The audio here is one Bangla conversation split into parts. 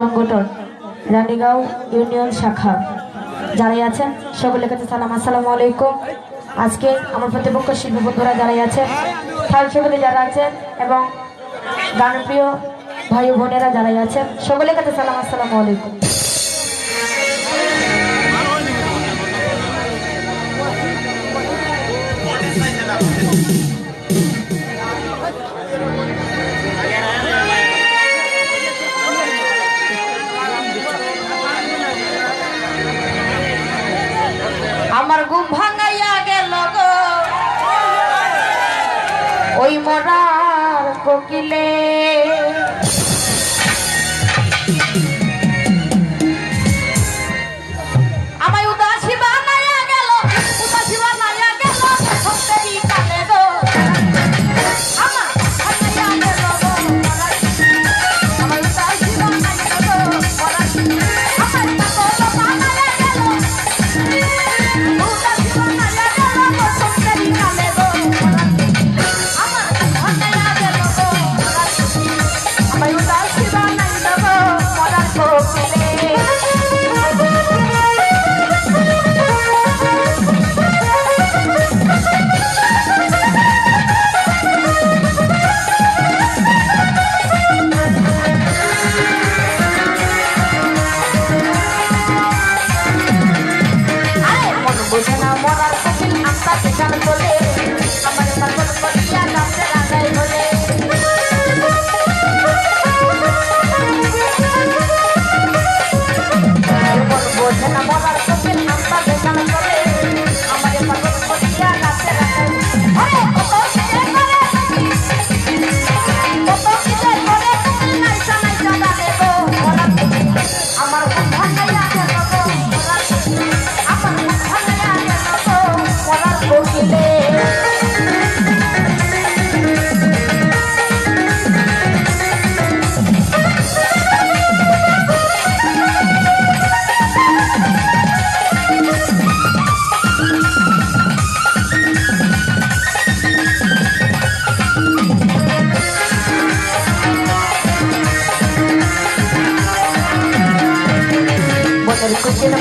সংগঠন রানীগাঁও ইউনিয়ন শাখা যারাই আছেন সকলের কাছে সালাম, আসসালামু আলাইকুম। আজকে আমার প্রতিপক্ষ শিল্পী বন্ধুরা যারাই আছেন, খেয়াল সকলে যারা আছেন এবং গানপ্রিয় ভাই বোনেরা যারাই আছেন সকলের কাছে সালাম, আসসালামু আলাইকুম। আমার ঘুম ভাঙাইয়া গেল গো ওই মরার কোকিলে, আমায় উদাসী বানাইয়া গেল, উদাসী বানাইয়া গেল সত্যি কালে গো। আমার ভাঙাইয়া গেল গো আমায় উদাসী বানাইয়া গো মরার, আমার পাগল বানাইয়া গেল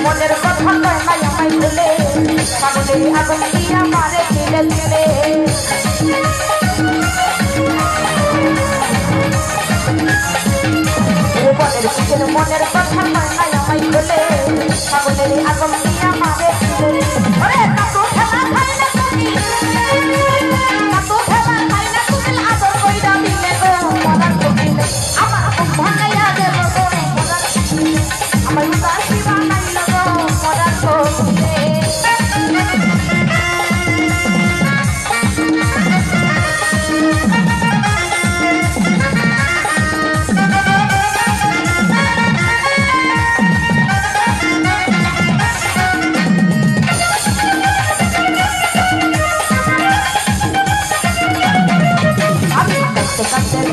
মনের কথা নাই আমায় ভুলে পাগলের আগুন দিয়া মারে দিলে দিলে, মনের কথা নাই আমায় ভুলে পাগলের আগুন দিয়া মারে দিলে।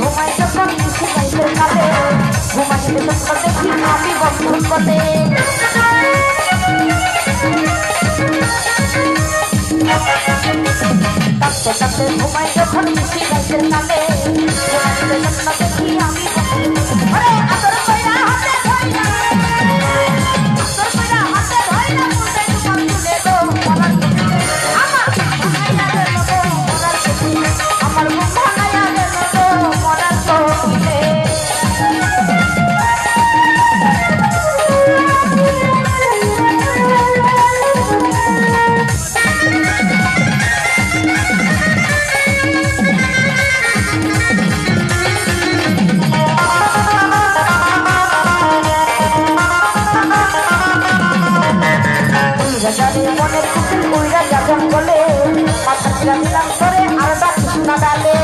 ঘুমাই যখন ঘুমাইতে কালে ঘুমাইতে যখন দেখি আমি বন্ধু করে কাঁদতে কাঁদতে ঘুমাই যখন মিশি গাইতে কালে ঘুমাইতে যখন দেখি আমি আদর কইরা হাতে ধইরা আদর কইরা হাতে ধইরা মুখে তোমার তুলে গো আমার ভাঙাইয়া গেল গো আমার মুখ ভাঙাইয়া গেল গো মরার কোকিলে। মনের কুকুর উইরা যা জঙ্গলে মাথা ছিলা দিলাম করে আর বা কৃষ্ণা ডালে,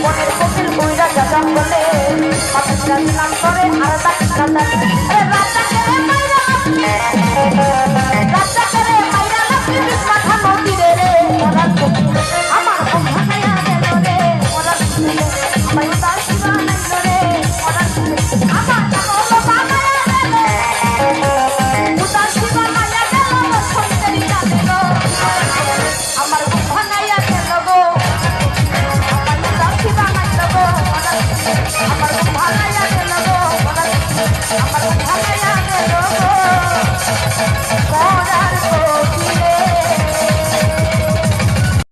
মনের কুকুর উইরা যা জঙ্গলে মাথা ছিলা দিলাম করে আর বা কৃষ্ণা ডালে। রাজা করে মাইরা লাফি মাথা নদীরে রে মরার কুকুর আমার ভাঙাইয়া গেল রে মরার কুকুর আমায় উদাসী বানাইল রে মরার কুকুর আমার ভাঙাইয়া গেল উদাসী বানাইয়া গেল সত্যি কালে গো আমার ভাঙাইয়া গেল গো আমার ভালো লাগে গো